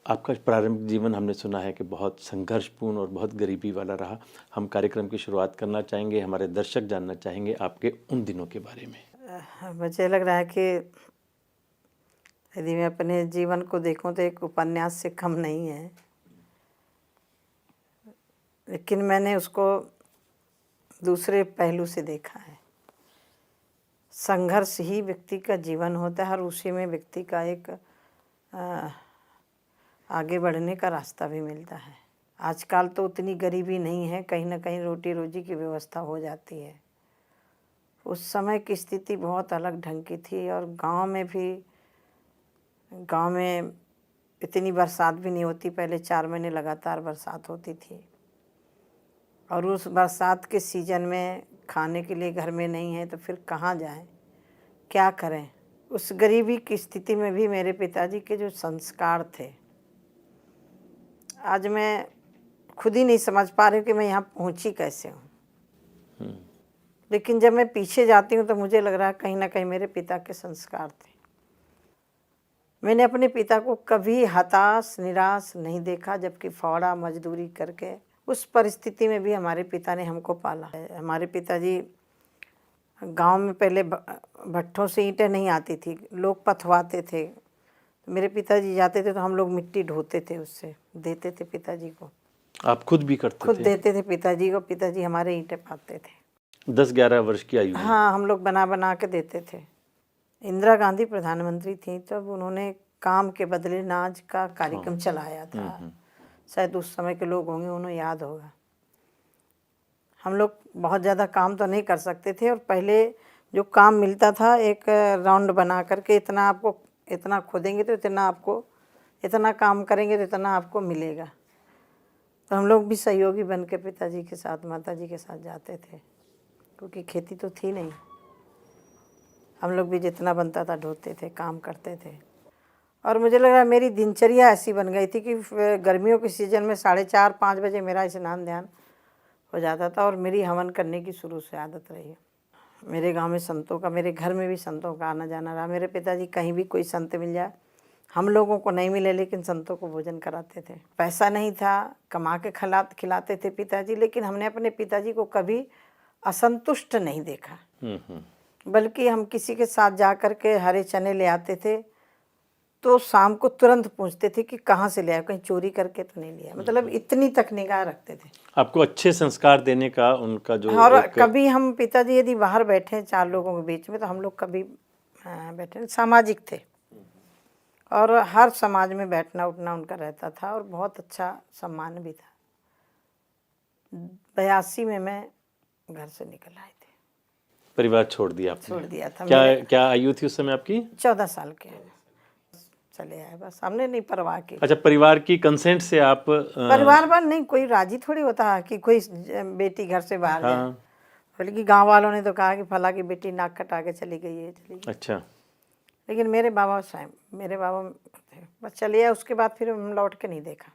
आपका प्रारंभिक जीवन हमने सुना है कि बहुत संघर्षपूर्ण और बहुत गरीबी वाला रहा। हम कार्यक्रम की शुरुआत करना चाहेंगे, हमारे दर्शक जानना चाहेंगे आपके उन दिनों के बारे में। मुझे लग रहा है कि यदि मैं अपने जीवन को देखूं तो एक उपन्यास से कम नहीं है, लेकिन मैंने उसको दूसरे पहलू से देखा है। संघर्ष ही व्यक्ति का जीवन होता है और उसी में व्यक्ति का एक आगे बढ़ने का रास्ता भी मिलता है। आजकल तो उतनी गरीबी नहीं है, कहीं ना कहीं रोटी रोजी की व्यवस्था हो जाती है। उस समय की स्थिति बहुत अलग ढंग की थी और गांव में इतनी बरसात भी नहीं होती। पहले 4 महीने लगातार बरसात होती थी और उस बरसात के सीज़न में खाने के लिए घर में नहीं है तो फिर कहाँ जाएं, क्या करें। उस गरीबी की स्थिति में भी मेरे पिताजी के जो संस्कार थे, आज मैं खुद ही नहीं समझ पा रही हूँ कि मैं यहाँ पहुँची कैसे हूँ। लेकिन जब मैं पीछे जाती हूँ तो मुझे लग रहा है कहीं ना कहीं मेरे पिता के संस्कार थे। मैंने अपने पिता को कभी हताश निराश नहीं देखा, जबकि फावड़ा मजदूरी करके उस परिस्थिति में भी हमारे पिता ने हमको पाला है। हमारे पिताजी गांव में पहले भट्ठों से ईंटें नहीं आती थी, लोग पथवाते थे। मेरे पिताजी जाते थे तो हम लोग मिट्टी ढोते थे, उससे देते थे पिताजी को। आप खुद भी करते थे? खुद देते थे पिताजी को। पिताजी हमारे ईंटें पाते थे। 10-11 वर्ष की आयु में? हाँ, हम लोग बना बना के देते थे। इंदिरा गांधी प्रधानमंत्री थी तब उन्होंने काम के बदले नाज का कार्यक्रम चलाया था। शायद उस समय के लोग होंगे, उन्हें याद होगा। हम लोग बहुत ज़्यादा काम तो नहीं कर सकते थे और पहले जो काम मिलता था एक राउंड बना करके इतना खोदेंगे तो इतना काम करेंगे तो इतना आपको मिलेगा। तो हम लोग भी सहयोगी बन के पिताजी के साथ माताजी के साथ जाते थे, क्योंकि खेती तो थी नहीं। हम लोग भी जितना बनता था ढोते थे, काम करते थे। और मुझे लग रहा है मेरी दिनचर्या ऐसी बन गई थी कि गर्मियों के सीज़न में 4:30-5 बजे मेरा स्नान ध्यान हो जाता था और मेरी हवन करने की शुरू से आदत रही है। मेरे गांव में संतों का, मेरे घर में भी संतों का आना जाना रहा। मेरे पिताजी कहीं भी कोई संत मिल जाए, हम लोगों को नहीं मिले लेकिन संतों को भोजन कराते थे। पैसा नहीं था, कमा के खिलाते थे पिताजी, लेकिन हमने अपने पिताजी को कभी असंतुष्ट नहीं देखा। बल्कि हम किसी के साथ जा कर के हरे चने ले आते थे तो शाम को तुरंत पूछते थे कि कहाँ से ले आए, कहीं चोरी करके तो नहीं लिया। मतलब इतनी तक निगाह रखते थे। आपको अच्छे संस्कार देने का उनका जो और कभी हम पिताजी यदि बाहर बैठे 4 लोगों के बीच में तो हम लोग कभी बैठे, सामाजिक थे और हर समाज में बैठना उठना उनका रहता था और बहुत अच्छा सम्मान भी था। 82 में मैं घर से निकल आई थी। परिवार छोड़ दिया आपने? छोड़ दिया था। क्या आयु थी उस समय आपकी? 14 साल के चले आए, बस हमने नहीं परवाह की। अच्छा, परिवार की कंसेंट से आप? परिवार वाल नहीं, कोई राजी थोड़ी होता है कि कोई बेटी घर से बाहर जाए। बल्कि गांव वालों ने तो कहा कि फला की बेटी नाक कटा के चली गई है। अच्छा। लेकिन मेरे बाबा बस चले आए, उसके बाद फिर हम लौट के नहीं देखा।